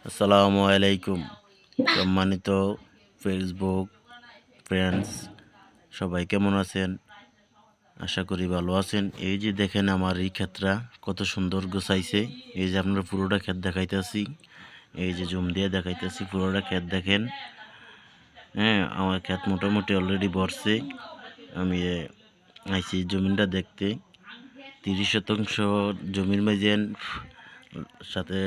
আসসালামু আলাইকুম। সম্মানিত ফেসবুক ফ্রেন্ডস, সবাই কেমন আছেন? আশা করি ভালো আছেন। এই যে দেখেন আমার এই ক্ষেতটা কত সুন্দর গোছাইছে। এই যে আপনার পুরোটা ক্ষেত দেখাইতেছি, এই যে জুম দিয়ে দেখাইতেছি পুরোটা ক্ষেত দেখেন। হ্যাঁ, আমার ক্ষেত মোটামুটি অলরেডি ভরছে। আমি আইছি জমিনটা দেখতে। 30% জমির মাঝেন সাথে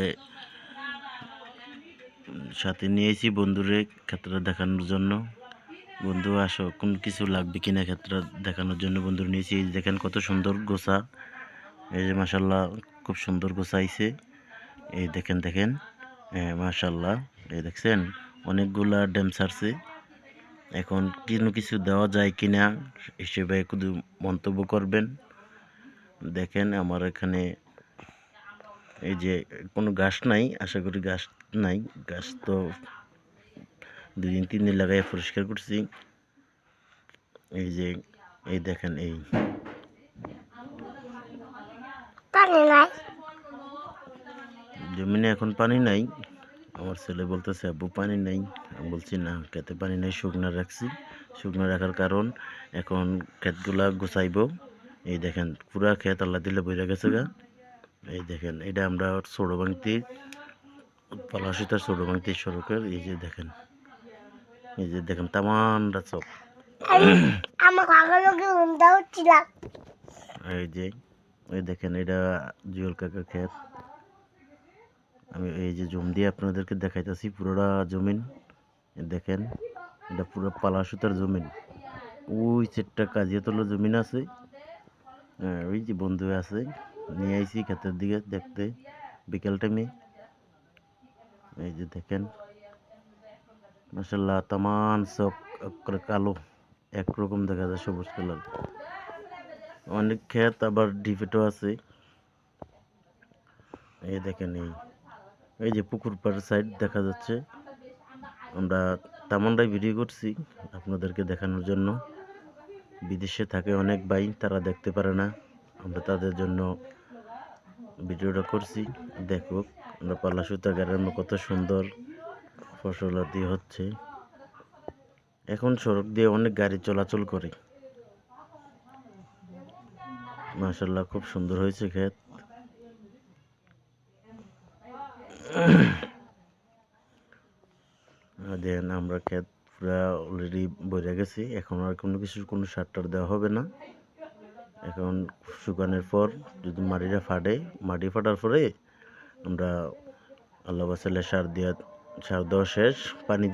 সাথে নিয়েছি বন্ধুরে ক্ষেতটা দেখানোর জন্য। বন্ধু আসো, কোন কিছু লাগবে কিনা ক্ষেতটা দেখানোর জন্য বন্ধু নিয়েছি। এই দেখেন কত সুন্দর গোছা। এই যে মাশাল্লাহ খুব সুন্দর গোছাইছে। এই দেখেন দেখেন, হ্যাঁ মাশাল্লাহ। এই দেখছেন অনেকগুলা ড্যাম ছাড়ছে। এখন কিছু দেওয়া যায় কিনা হিসেবে শুধু মন্তব্য করবেন। দেখেন আমার এখানে এই যে কোনো ঘাস নাই, আশা করি ঘাস নাই। ঘাস তো 2-3 দিন লাগাই পরিষ্কার করছি। এই যে এই দেখেন এই পানি নাই, জমিনে এখন পানি নাই। আমার ছেলে বলতেছে আব্বু পানি নাই। আমি বলছি না, ক্ষেতে পানি নাই, শুকনো রাখছি। শুকনো রাখার কারণ এখন ক্ষেতগুলা গুছাইবো। এই দেখেন পুরা ক্ষেত আল্লাহ দিলে বইরা গেছে গা। এই দেখেন এটা আমরা ষোড়বাংতি পলাশিতার ষোড়বাংতি সড়কের। এই যে দেখেন, এই যে দেখেন তামানটা চক। আমি আমার কাকার লোকে উন্দা হচ্ছিলাম। এই যে এই দেখেন এটা জুয়েল কাকার ক্ষেত। আমি এই যে জুম দিয়ে আপনাদেরকে দেখাইতেছি পুরোটা জমিন। দেখেন এটা পুরো পালা সুতার জমিন। ওই সেটটা কাজিয়া তোলা জমিন আছে। হ্যাঁ, ওই যে বন্ধু আছে, নিয়ে আইছি ক্ষেতের দিকে দেখতে বিকেল টাইমে। এই যে দেখেন মাশাল্লাহ তামান চক করে কালো, একরকম দেখা যায় সবুজ কালার। অনেক ক্ষেত আবার ডিফেটও আছে। এই দেখেন এই যে পুকুর পাড়ের সাইড দেখা যাচ্ছে। আমরা তেমনটাই ভিডিও করছি আপনাদেরকে দেখানোর জন্য। বিদেশে থাকে অনেক ভাই, তারা দেখতে পারে না, আমরা তাদের জন্য ভিডিওটা করছি। দেখো আমরা পালা সুতা গ্রামে কত সুন্দর ফসলাদি হচ্ছে। এখন সড়ক দিয়ে অনেক গাড়ি চলাচল করে। মাশাল্লাহ খুব সুন্দর হয়েছে ক্ষেত। দেন আমরা ক্ষেত পুরা অলরেডি বইরা গেছি। এখন আর কোনো সার টার দেওয়া হবে না। এখন শুকানোর পর যদি মাটিটা ফাটে, মাটি ফাটার পরে আমরা আল্লাহ বাসালে সার দেওয়া শেষ, পানি